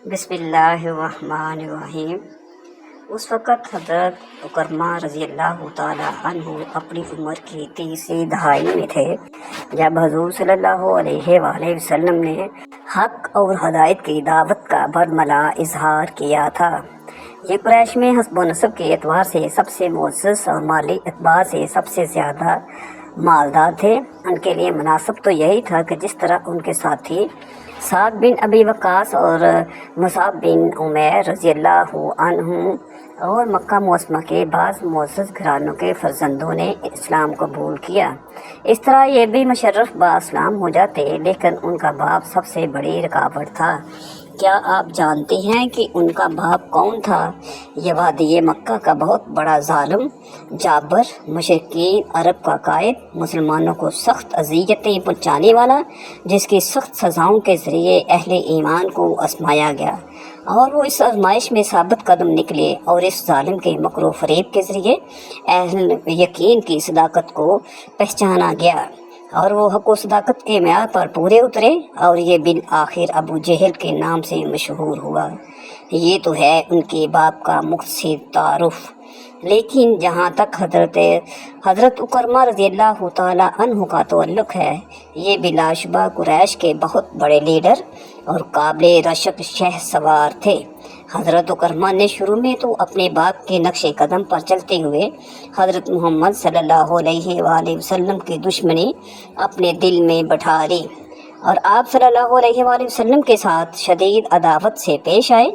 بسم اللہ الرحمن الرحیم۔ اس وقت حضرت اکرمہ رضی اللہ تعالیٰ عنہ اپنی عمر کی تیسری دہائی میں تھے جب حضور صلی اللہ علیہ وآلہ وسلم نے حق اور ہدایت کی دعوت کا برملا اظہار کیا تھا۔ یہ قریش میں حسب و نسب کے اعتبار سے سب سے معزز اور مالی اعتبار سے سب سے زیادہ مالدار تھے۔ ان کے لیے مناسب تو یہی تھا کہ جس طرح ان کے ساتھی سعد بن ابی وقاص اور مصعب بن عمیر رضی اللہ عنہ اور مکہ معظمہ کے بعض معزز گھرانوں کے فرزندوں نے اسلام قبول کیا، اس طرح یہ بھی مشرف با اسلام ہو جاتے، لیکن ان کا باپ سب سے بڑی رکاوٹ تھا۔ کیا آپ جانتے ہیں کہ ان کا باپ کون تھا؟ یہ وادی مکہ کا بہت بڑا ظالم جابر، مشرکین عرب کا قائد، مسلمانوں کو سخت اذیتیں پہنچانے والا، جس کی سخت سزاؤں کے ذریعے اہل ایمان کو آزمایا گیا اور وہ اس آزمائش میں ثابت قدم نکلے، اور اس ظالم کے مکر و فریب کے ذریعے اہل یقین کی صداقت کو پہچانا گیا اور وہ حق و صداقت کے معیار پر پورے اترے، اور یہ بالآخر ابو جہل کے نام سے مشہور ہوا۔ یہ تو ہے ان کے باپ کا مختصر تعارف، لیکن جہاں تک حضرت اکرمہ رضی اللہ تعالیٰ عنہ کا تعلق ہے، یہ بلا شبہ قریش کے بہت بڑے لیڈر اور قابل رشک شہ سوار تھے۔ حضرت اکرمہ نے شروع میں تو اپنے باپ کے نقش قدم پر چلتے ہوئے حضرت محمد صلی اللہ علیہ وآلہ وسلم کی دشمنی اپنے دل میں بٹھا لی، اور آپ صلی اللہ علیہ وآلہ وسلم کے ساتھ شدید عداوت سے پیش آئے۔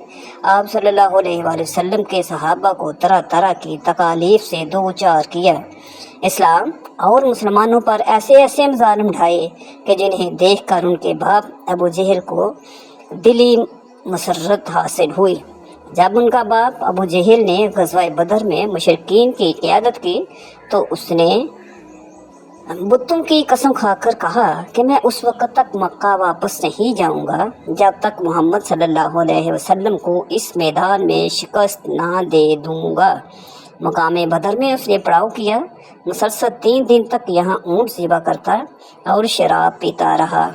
آپ صلی اللہ علیہ وآلہ وسلم کے صحابہ کو طرح طرح کی تکالیف سے دوچار کیا، اسلام اور مسلمانوں پر ایسے مظالم ڈھائے کہ جنہیں دیکھ کر ان کے باپ ابو جہل کو دلی مسرت حاصل ہوئی۔ جب ان کا باپ ابو جہل نے غزوہ بدر میں مشرکین کی قیادت کی تو اس نے بتوں کی قسم کھا کر کہا کہ میں اس وقت تک مکہ واپس نہیں جاؤں گا جب تک محمد صلی اللہ علیہ وسلم کو اس میدان میں شکست نہ دے دوں گا۔ مقام بدر میں اس نے پڑاؤ کیا، مسلسل 3 دن تک یہاں اونٹ ذبح کرتا اور شراب پیتا رہا،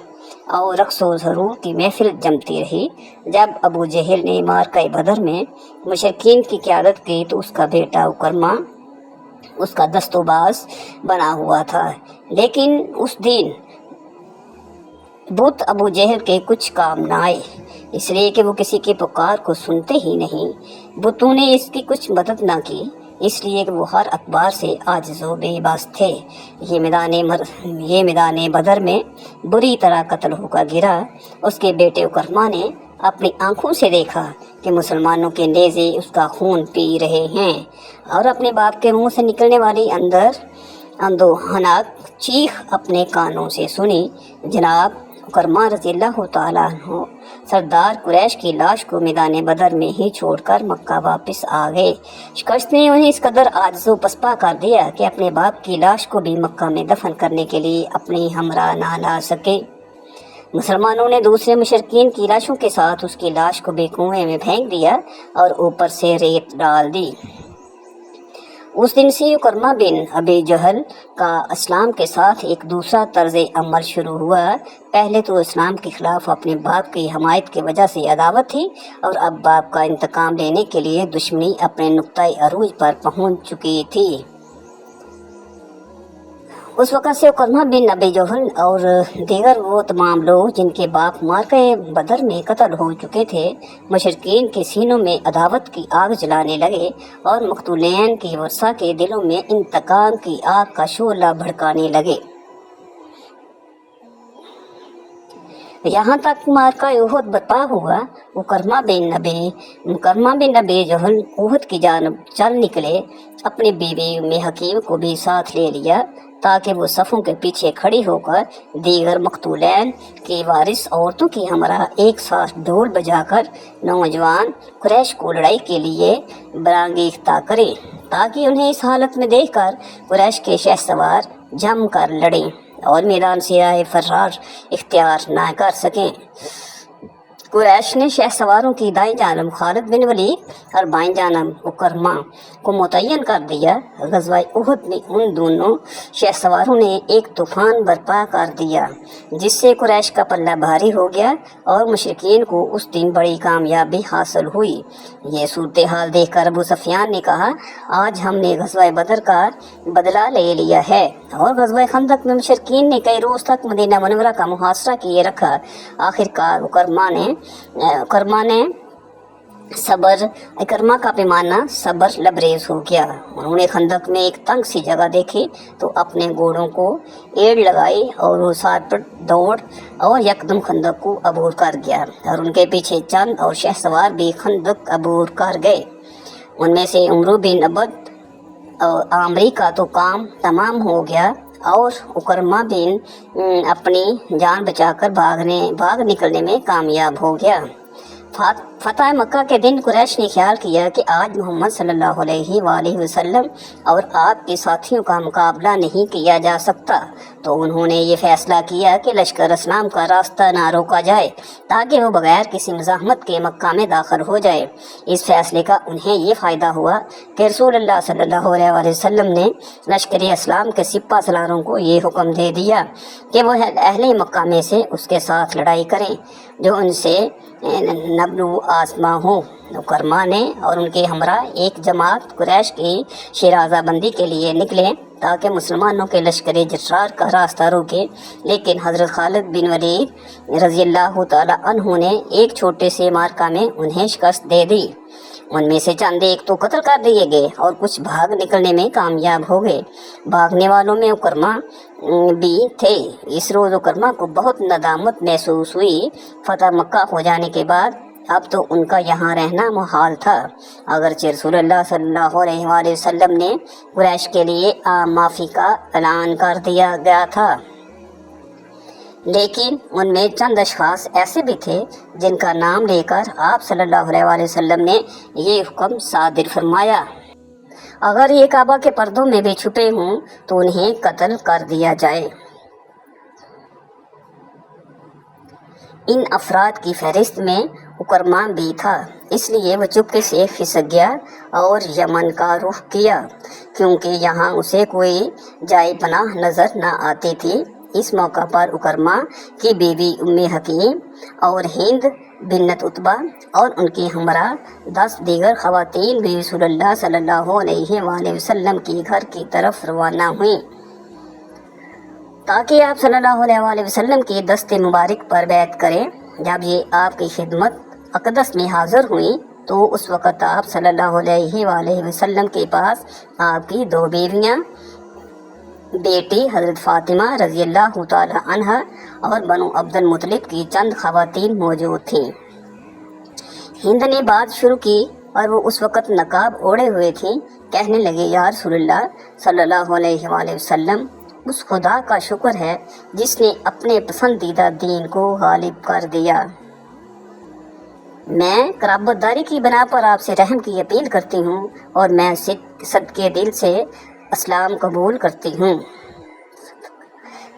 اور رقص و سرور کی محفل جمتی رہی۔ جب ابو جہل نے معرکہ بدر میں مشرکین کی قیادت کی تو اس کا بیٹا اکرمہ اس کا دست و باز بنا ہوا تھا، لیکن اس دن بت ابو جہل کے کچھ کام نہ آئے، اس لیے کہ وہ کسی کی پکار کو سنتے ہی نہیں۔ بتوں نے اس کی کچھ مدد نہ کی، اس لیے کہ وہ ہر اعتبار سے عاجز و بے بس تھے۔ یہ میدان بدر میں بری طرح قتل ہو کر گرا۔ اس کے بیٹے اکرمہ نے اپنی آنکھوں سے دیکھا کہ مسلمانوں کے نیزے اس کا خون پی رہے ہیں، اور اپنے باپ کے منہ سے نکلنے والی اندوہناک چیخ اپنے کانوں سے سنی۔ جناب اکرمہ رضی اللہ تعالیٰ عنہ سردار قریش کی لاش کو میدان بدر میں ہی چھوڑ کر مکہ واپس آ گئے۔ شکست نے انہیں اس قدر عاجز و پسپا کر دیا کہ اپنے باپ کی لاش کو بھی مکہ میں دفن کرنے کے لیے اپنی ہمراہ نہ لا سکے۔ مسلمانوں نے دوسرے مشرکین کی لاشوں کے ساتھ اس کی لاش کو بھی کنویں میں پھینک دیا اور اوپر سے ریت ڈال دی۔ اس دن سے اکرمہ بن ابی جہل کا اسلام کے ساتھ ایک دوسرا طرز عمل شروع ہوا۔ پہلے تو اسلام کے خلاف اپنے باپ کی حمایت کی وجہ سے عداوت تھی، اور اب باپ کا انتقام لینے کے لیے دشمنی اپنے نقطۂ عروج پر پہنچ چکی تھی۔ اس وقت سے اکرمہ بن ابی جہل اور دیگر وہ تمام لوگ جن کے باپ معرکہ بدر میں قتل ہو چکے تھے، مشرکین کے سینوں میں عداوت کی آگ جلانے لگے اور مقتولین کی ورثہ کے دلوں میں انتقام کی آگ کا شعلہ بھڑکانے لگے۔ یہاں تک معرکہ احد برپا ہوا۔ اکرمہ بن ابی جہل احد کی جانب چل نکلے، اپنی بیوی ام حکیم کو بھی ساتھ لے لیا تاکہ وہ صفوں کے پیچھے کھڑی ہو کر دیگر مقتولین کی وارث عورتوں کی ہمراہ ایک ساتھ ڈھول بجا کر نوجوان قریش کو لڑائی کے لیے برانگیختہ کرے، تاکہ انہیں اس حالت میں دیکھ کر قریش کے شہ سوار جم کر لڑیں اور میدان سے راہ فرار اختیار نہ کر سکیں۔ قریش نے شہ سواروں کی دائیں جانب خالد بن ولید اور بائیں جانب اکرمہ को मुतय्यन कर दिया। ग़ज़वा उहद में उन दोनों शहसवारों ने एक तूफ़ान बर्पा कर दिया जिससे कुरैश का पल्ला भारी हो गया और मुशरिकीन को उस दिन बड़ी कामयाबी हासिल हुई। ये सूरत हाल देख कर अबू सुफियान ने कहा, आज हमने ग़ज़वा बदर का बदला ले लिया है। और ग़ज़वा खंदक में मुशरिकीन ने कई रोज़ तक मदीना मुनव्वरा का मुहासरा किए रखा। आखिरकार उकरमा ने सबर इकरमा का पैमाना सबर लबरेज हो गया। उन्होंने खंदक में एक तंग सी जगह देखी तो अपने घोड़ों को एड़ लगाई और वो साथ पर दौड़ और यकदम खंदक को अबूर कर गया और उनके पीछे चंद और शहसवार भी खंदक अबूर कर गए। उनमें से उमरू बिन अबद और आमरी का तो काम तमाम हो गया और उकरमा बिन अपनी जान बचाकर भाग निकलने में कामयाब हो गया। फतह मक्का के दिन कुरैश ने ख्याल किया कि आज मोहम्मद सल्लल्लाहु अलैहि वसल्लम और आपके साथियों का मुकाबला नहीं किया जा सकता, तो उन्होंने ये फैसला किया कि लश्कर इस्लाम का रास्ता ना रोका जाए ताकि वो बगैर किसी मज़ाहमत के मक्का में दाखिल हो जाए। इस फैसले का उन्हें ये फ़ायदा हुआ कि रसूलुल्लाह सल्लल्लाहु अलैहि वसल्लम ने लश्कर इस्लाम के सिपा सलारों को ये हुक्म दे दिया कि वह अहले मक्का में से उसके साथ लड़ाई करें जो उनसे नबलू आसमा हो। उकरमा ने और उनके हमरा एक जमात कुरैश की शराज़ाबंदी के लिए निकले ताकि मुसलमानों के लश्कर जर्रार का रास्ता रोके, लेकिन हज़रत खालिद बिन वलीद रज़ियल्लाहु ताला अन्हु ने एक छोटे से मार्का में उन्हें शिकस्त दे दी। उनमें से चंद एक तो कत्ल कर दिए गए और कुछ भाग निकलने में कामयाब हो गए। भागने वालों में उकरमा भी थे। इस रोज़ उकरमा को बहुत नदामत महसूस हुई। फतह मक्का हो जाने के बाद अब तो उनका यहाँ रहना मुहाल था। अगरचे रसूलुल्लाह सल्लल्लाहु अलैहि वसल्लम ने कुरैश के लिए माफ़ी का ऐलान कर दिया गया था, लेकिन उनमें चंद अशखास ऐसे भी थे जिनका नाम लेकर आप सल्लल्लाहु अलैहि वसल्लम ने ये हुक्म सादिर फरमाया, अगर ये काबा के पर्दों में भी छुपे हों तो उन्हें कत्ल कर दिया जाए। इन अफराद की फहरिस्त में उकरमा भी था, इसलिए वह चुपके से खिसक गया और यमन का रुख किया, क्योंकि यहाँ उसे कोई जाए पनाह नज़र न आती थी। इस मौका पर उकरमा की बीवी उम्मे हकीम और हिंद बिन्नत उतबा और उनकी हमरा 10 दीगर ख़वातीन भी रसूलुल्लाह सल्लल्लाहु अलैहि वसल्लम की घर की तरफ रवाना हुई ताकि आप सल्लल्लाहु अलैहि वसल्लम की दस्ते मुबारक पर बैत करें। जब ये आपकी खिदमत अक़दस में हाज़िर हुई तो उस वक़्त आप सल्लल्लाहु अलैहि वसल्लम के पास आपकी 2 बेटियाँ बेटी हज़रत फ़ातिमा रज़ियल्लाहु ताला अन्हा और बनु अब्दुल मुत्तलिब की चंद ख़वातीन मौजूद थीं। हिंद ने बात शुरू की और वो उस वक़्त नकाब ओढ़े हुए थी। कहने लगे, या रसूलुल्लाह सल्लल्लाहु अलैहि वसल्लम, उस खुदा का शुक्र है जिसने अपने पसंदीदा दीन को गालिब कर दिया। मैं कराबतदारी की बना पर आपसे रहम की अपील करती हूँ और मैं सदके दिल से इस्लाम कबूल करती हूँ।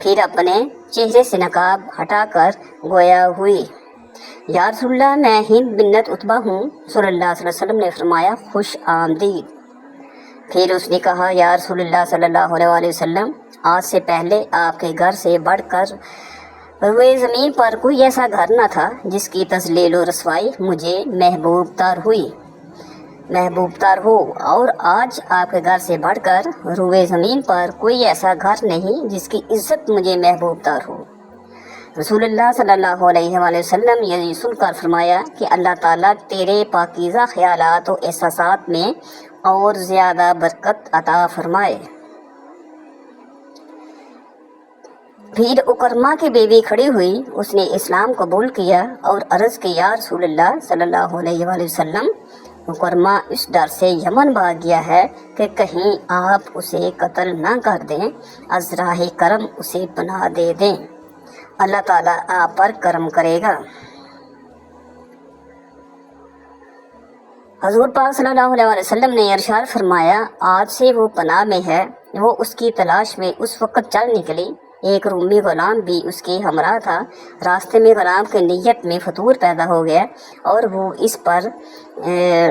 फिर अपने चेहरे से नकाब हटाकर गोया हुई, या रसूलल्लाह, मैं हिंद बिन्नत उतबा हूँ। सल्लल्लाहु अलैहि वसल्लम ने फरमाया, खुश आमदीद। फिर उसने कहा, या रसूलल्लाह सल्लल्लाहु अलैहि वसल्लम, आज से पहले आपके घर से बढ़कर वे ज़मीन पर कोई ऐसा घर न था जिसकी तज़लील व रसवाई मुझे महबूब तार हो, और आज आपके घर से बढ़कर रुए ज़मीन पर कोई ऐसा घर नहीं जिसकी इज़्ज़त मुझे महबूब तार हो। रसूलुल्लाह सल्लल्लाहु अलैहि वसल्लम ये सुनकर फरमाया कि अल्लाह ताला तेरे पाकीज़ा ख्यालात और एहसासात में और ज़्यादा बरकत अता फरमाए। फिर उकरमा की बीवी खड़ी हुई, उसने इस्लाम कबूल किया और अर्ज़ की, या रसूलल्लाह सल्लल्लाहु अलैहि वसल्लम, उकरमा इस डर से यमन भाग गया है कि कहीं आप उसे कत्ल ना कर दें, अज़राह करम उसे पनाह दे दें, अल्लाह ताला आप पर करम करेगा। हज़ूर पाक सल्लल्लाहु अलैहि वसल्लम ने इरशाद फरमाया, आज से वो पनाह में है। वो उसकी तलाश में उस वक़्त चल निकली। एक रूमी ग़ुलाम भी उसके हमरा था। रास्ते में ग़ुलाम के नीयत में फतूर पैदा हो गया और वो इस पर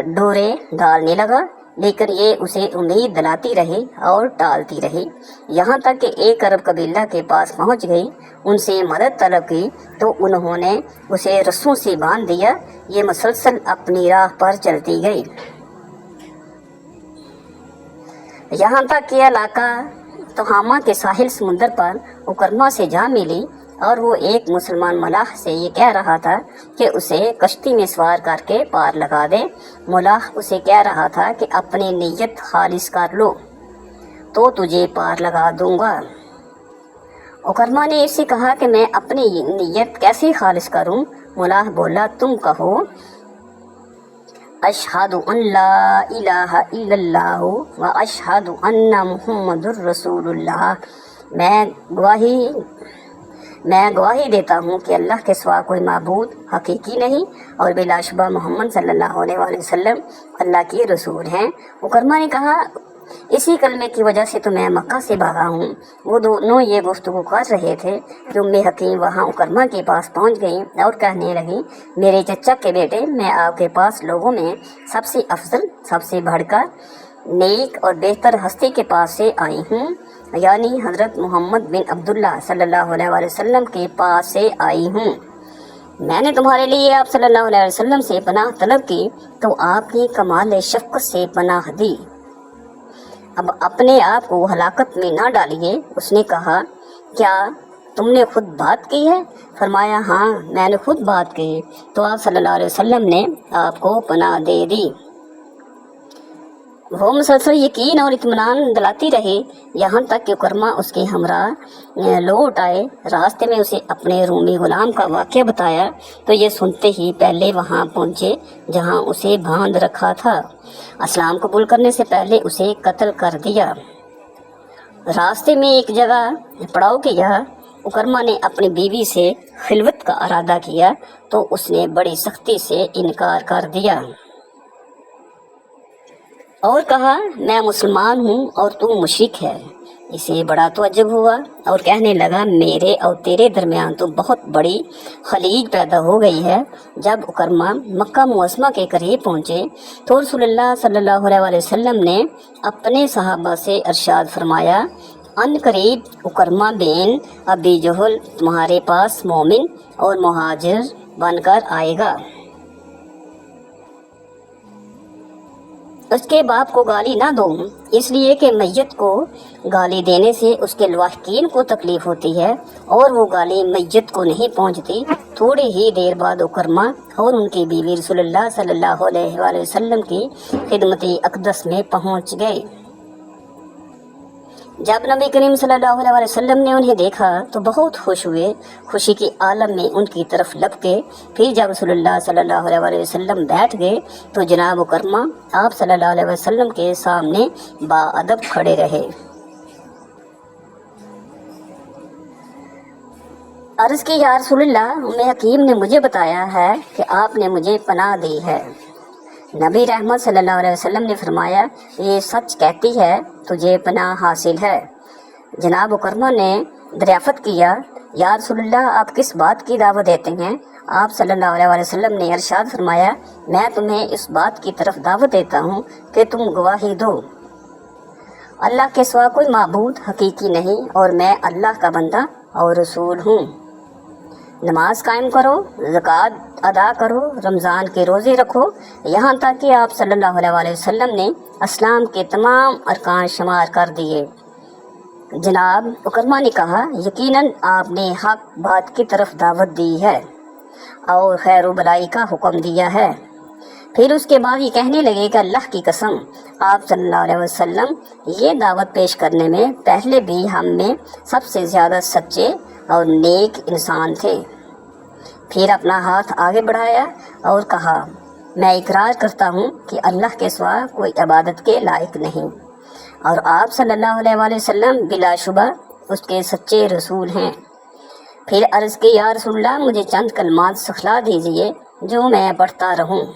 डोरे डालने लगा। लेकिन ये उसे उम्मीद दिलाती रही और टालती रही, यहाँ तक कि एक अरब कबीला के पास पहुँच गई, उनसे मदद तलब की तो उन्होंने उसे रस्सों से बांध दिया। ये मुसलसल अपनी राह पर चलती गई, यहाँ तक कि इलाका तोहामा के साहिल समुंदर पर उकरमा से जा मिली और वो एक मुसलमान मलाह से ये कह रहा था कि उसे कश्ती में सवार करके पार लगा दे। मलाह उसे कह रहा था कि अपनी नीयत खालिस कर लो तो तुझे पार लगा दूंगा। उकरमा ने इससे कहा कि मैं अपनी नीयत कैसे खालिस करूं? मलाह बोला, तुम कहो अशहदु अल्ला इलाहा इल्लल्लाहु व अशहदु अन्ना मुहम्मदुर रसूलुल्लाह। मैं गवाही देता हूँ कि अल्लाह के सिवा कोई माबूद हकीकी नहीं और बिलाशुबा मोहम्मद सल्लल्लाहु अलैहि वसल्लम अल्लाह के रसूल हैं। उकरमा ने कहा, इसी कलमे की वजह से तो मैं मक्का से भागा हूँ। वो दोनों ये गुफ्तगू कर रहे थे कि उम्मे हकीम वहाँ उकरमा के पास पहुँच गई और कहने लगी, मेरे चचा के बेटे, मैं आपके पास लोगों में सबसे अफजल, सबसे बढ़कर नेक और बेहतर हस्ती के पास से आई हूँ, यानी हज़रत मोहम्मद बिन अब्दुल्ला सल्लल्लाहु अलैहि वसल्लम के पास से आई हूँ। मैंने तुम्हारे लिए आप सल्लल्लाहु अलैहि वसल्लम से पनाह तलब की तो आपने कमाल शफ़क़त से पनाह दी। अब अपने आप को हलाकत में ना डालिए। उसने कहा, क्या तुमने खुद बात की है? फरमाया, हाँ मैंने खुद बात की। तो आप सल्लल्लाहु अलैहि वसल्लम ने आपको पनाह दे दी। वो मुसलसल यकीन और इत्मीनान दिलाती रही, यहाँ तक कि उकरमा उसके हमरा लौट आए। रास्ते में उसे अपने रूमी गुलाम का वाक़या बताया तो ये सुनते ही पहले वहाँ पहुँचे जहाँ उसे बांध रखा था। इस्लाम कबूल करने से पहले उसे कत्ल कर दिया। रास्ते में एक जगह पड़ाव किया। उकरमा ने अपनी बीवी से खिलवत का इरादा किया तो उसने बड़ी सख्ती से इनकार कर दिया और कहा, मैं मुसलमान हूँ और तू मुशरिक है। इसे बड़ा तअज्जुब हुआ और कहने लगा, मेरे और तेरे दरमियान तो बहुत बड़ी खलीज पैदा हो गई है। जब उकरमा मक्का मुअज़्ज़मा के करीब पहुँचे तो रसूलुल्लाह सल्लल्लाहु अलैहि वसल्लम ने अपने सहाबा से इरशाद फरमाया, अन करीब उकरमा बिन अबी जहल तुम्हारे पास मोमिन और मुहाजिर बनकर आएगा। उसके बाप को गाली ना दो, इसलिए कि मैयत को गाली देने से उसके लवाहकीन को तकलीफ़ होती है और वो गाली मैयत को नहीं पहुंचती। थोड़ी ही देर बाद उकरमा और उनकी बीवी रसूलुल्लाह सल्लल्लाहु अलैहि वसल्लम की खिदमत अक़दस में पहुंच गए। जब नबी करीम सल्लल्लाहु अलैहि वसल्लम ने उन्हें देखा तो बहुत खुश हुए, खुशी की आलम में उनकी तरफ लपके। फिर जब रसूलुल्लाह सल्लल्लाहु अलैहि वसल्लम बैठ गए तो जनाब उकरमा आप सल्लल्लाहु अलैहि वसल्लम के सामने बाअदब खड़े रहे। अर्ज़ की, या रसूलुल्लाह, उम्मे हकीम ने मुझे बताया है कि आपने मुझे पनाह दी है। नबी रहमत सल्लल्लाहु अलैहि वसल्लम ने फरमाया, ये सच कहती है, तुझे पनाह हासिल है। जनाब उकरमा ने दरियाफ़त किया, या रसूलुल्लाह, आप किस बात की दावत देते हैं? आप सल्लल्लाहु अलैहि वसल्लम ने इरशाद फरमाया, मैं तुम्हें इस बात की तरफ दावत देता हूँ कि तुम गवाही दो, अल्लाह के सिवा कोई माबूद हकीकी नहीं और मैं अल्लाह का बंदा और रसूल हूँ। नमाज कायम करो, ज़कात अदा करो, रमज़ान के रोज़े रखो, यहाँ तक कि आप सल्लल्लाहु अलैहि वसल्लम ने इस्लाम के तमाम अरकान शुमार कर दिए। जनाब उकरमा ने कहा, यकीनन आपने हक बात की तरफ दावत दी है और खैर व भलाई का हुक्म दिया है। फिर उसके बाद ये कहने लगे कि अल्लाह की कसम, आप सल्लल्लाहु अलैहि वसल्लम ये दावत पेश करने में पहले भी हम में सबसे ज़्यादा सच्चे और नेक इंसान थे। फिर अपना हाथ आगे बढ़ाया और कहा, मैं इकरार करता हूँ कि अल्लाह के सिवा कोई इबादत के लायक नहीं और आप सल्लल्लाहु अलैहि वसल्लम बिलाशुबा उसके सच्चे रसूल हैं। फिर अर्ज़ की, या रसूलल्लाह, मुझे चंद कलमात सिखला दीजिए जो मैं पढ़ता रहूँ।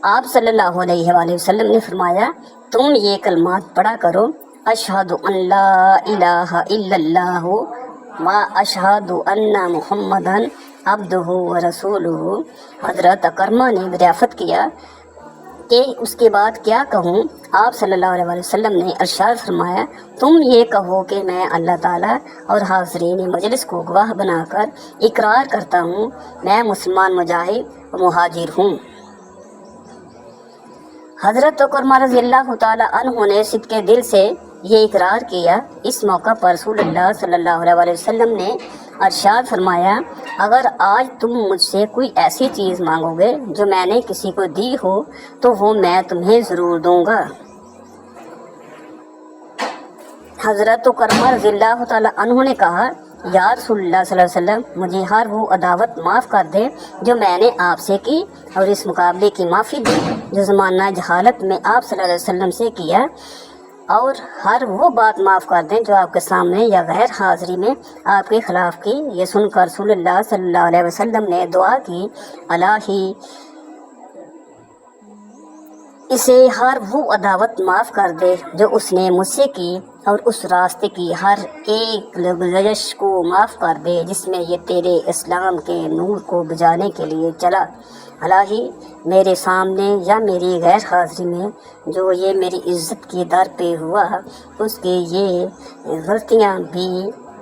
आप सल्लल्लाहु अलैहि वसल्लम ने फरमाया, तुम ये कलमात पढ़ा करो, अशहदु अल्ला इलाहा इल्लल्लाहु व अशहदु अन्ना मुहम्मदन अब्दुहु व रसूलुहु। हज़रत उकरमा ने दरियाफ़त किया, کہ اس کے بعد کیا کہوں؟ آپ صلی اللہ علیہ وسلم نے ارشاد فرمایا، تم یہ کہو کہ میں اللہ تعالیٰ اور حاضرین مجلس کو گواہ بنا کر اقرار کرتا ہوں میں مسلمان مجاہد و مہاجر ہوں۔ حضرت عکرمہ رضی اللہ تعالیٰ عنہ نے صدق دل سے یہ اقرار کیا۔ اس موقع پر رسول اللہ صلی اللہ علیہ وسلم نے ارشاد فرمایا، اگر آج تم مجھ سے کوئی ایسی چیز مانگو گے جو میں نے کسی کو دی ہو تو وہ میں تمہیں ضرور دوں گا۔ حضرت عکرمہ رضی اللہ تعالیٰ عنہ نے کہا، یا رسول اللہ صلی اللہ علیہ وسلم، مجھے ہر وہ عداوت معاف کر دے جو میں نے آپ سے کی، اور اس مقابلے کی معافی دی جو زمانہ جہالت میں آپ صلی اللہ علیہ وسلم سے کیا، اور ہر وہ بات معاف کر دیں جو آپ کے سامنے یا غیر حاضری میں آپ کے خلاف کی۔ یہ سن کر رسول اللہ صلی اللہ علیہ وسلم نے دعا کی، الہی اسے ہر وہ عداوت معاف کر دے جو اس نے مجھ سے کی، اور اس راستے کی ہر ایک گزرش کو معاف کر دے جس میں یہ تیرے اسلام کے نور کو بجھانے کے لیے چلا۔ الہی میرے سامنے یا میری غیر حاضری میں جو یہ میری عزت کی در پہ ہوا، اس کی یہ غلطیاں بھی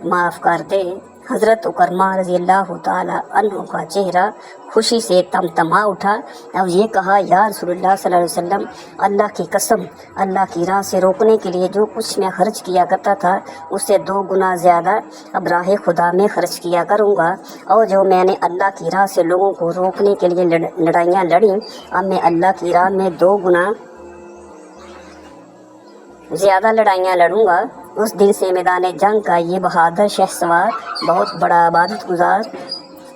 معاف کر دے۔ حضرت عکرمہ رضی اللہ تعالیٰ عنہ کا چہرہ خوشی سے تمتما اٹھا اور یہ کہا، یا رسول اللہ صلی اللہ علیہ وسلم، اللہ کی قسم، اللہ کی راہ سے روکنے کے لیے جو کچھ میں خرچ کیا کرتا تھا اس سے 2 گنا زیادہ اب راہ خدا میں خرچ کیا کروں گا، اور جو میں نے اللہ کی راہ سے لوگوں کو روکنے کے لیے لڑائیاں لڑیں، اب میں اللہ کی راہ میں 2 گنا زیادہ لڑائیاں لڑوں گا۔ اس دن سے میدان جنگ کا یہ بہادر شہ سوار بہت بڑا عبادت گزار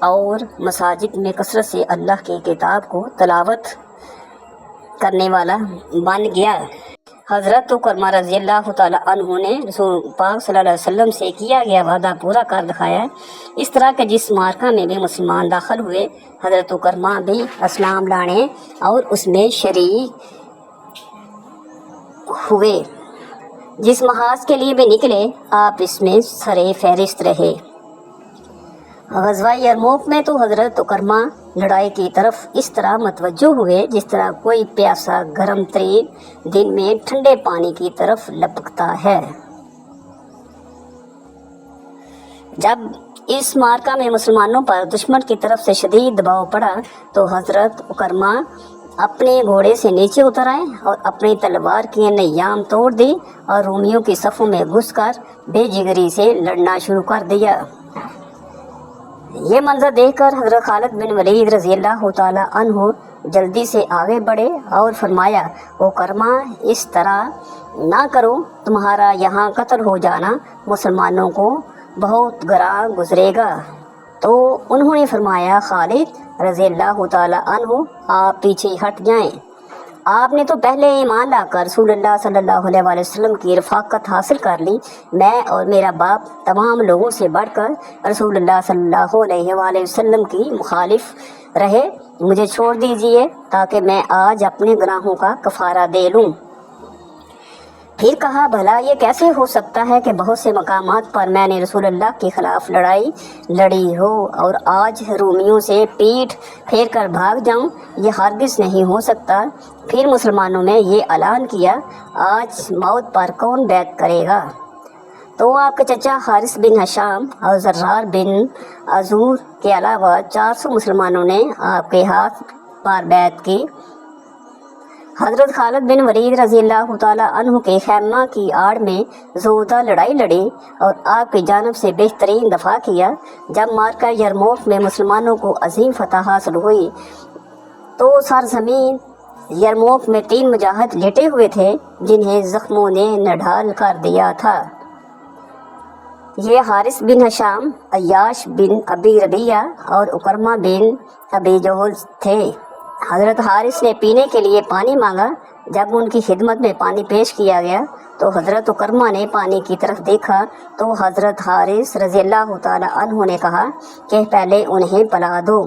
اور مساجد میں کثرت سے اللہ کی کتاب کو تلاوت کرنے والا بن گیا۔ حضرت عکرمہ رضی اللہ تعالیٰ عنہ نے رسول پاک صلی اللہ علیہ وسلم سے کیا گیا وعدہ پورا کر دکھایا۔ اس طرح کہ جس مارکہ میں بھی مسلمان داخل ہوئے، حضرت عکرمہ بھی اسلام لانے اور اس میں شریک ہوئے۔ جس محاذ کے لیے بھی نکلے آپ اس میں سرِ فہرست رہے۔ غزوہ یرموک میں تو حضرت عکرمہ لڑائی کی طرف اس طرح متوجہ ہوئے جس طرح کوئی پیاسا گرم ترین دن میں ٹھنڈے پانی کی طرف لپکتا ہے۔ جب اس مارکہ میں مسلمانوں پر دشمن کی طرف سے شدید دباؤ پڑا تو حضرت عکرمہ اپنے گھوڑے سے نیچے اتر آئے اور اپنی تلوار کی نیام توڑ دی اور رومیوں کی صفوں میں گھس کر بے جگری سے لڑنا شروع کر دیا۔ یہ منظر دیکھ کر حضرت خالد بن ولید رضی اللہ تعالیٰ عنہ جلدی سے آگے بڑھے اور فرمایا، عکرمہ اس طرح نہ کرو، تمہارا یہاں قتل ہو جانا مسلمانوں کو بہت گراں گزرے گا۔ تو انہوں نے فرمایا، خالد رضی اللہ تعالیٰ عنہ آپ پیچھے ہٹ جائیں، آپ نے تو پہلے ایمان لا کر رسول اللہ صلی اللہ علیہ وسلم کی رفاقت حاصل کر لی، میں اور میرا باپ تمام لوگوں سے بڑھ کر رسول اللہ صلی اللہ علیہ وسلم کی مخالف رہے، مجھے چھوڑ دیجئے تاکہ میں آج اپنے گناہوں کا کفارہ دے لوں۔ پھر کہا، بھلا یہ کیسے ہو سکتا ہے کہ بہت سے مقامات پر میں نے رسول اللہ کے خلاف لڑائی لڑی ہو اور آج رومیوں سے پیٹھ پھیر کر بھاگ جاؤں؟ یہ ہرگز نہیں ہو سکتا۔ پھر مسلمانوں نے یہ اعلان کیا، آج موت پر کون بیعت کرے گا؟ تو آپ کے چچا حارث بن ہشام اور زرار بن عزور کے علاوہ 400 مسلمانوں نے آپ کے ہاتھ پر بیعت کی۔ حضرت خالد بن ولید رضی اللہ تعالیٰ عنہ کے خیمہ کی آڑ میں زوردار لڑائی لڑی اور آپ کی جانب سے بہترین دفاع کیا۔ جب مارکہ یرموک میں مسلمانوں کو عظیم فتح حاصل ہوئی تو سرزمین یرموک میں 3 مجاہد لیٹے ہوئے تھے جنہیں زخموں نے نڈھال کر دیا تھا۔ یہ حارث بن ہشام، عیاش بن ابی ربیعہ اور عکرمہ بن ابی جہل تھے۔ حضرت حارث نے پینے کے لیے پانی مانگا۔ جب ان کی خدمت میں پانی پیش کیا گیا تو حضرت عکرمہ نے پانی کی طرف دیکھا تو حضرت حارث رضی اللہ تعالیٰ عنہ نے کہا کہ پہلے انہیں پلا دو۔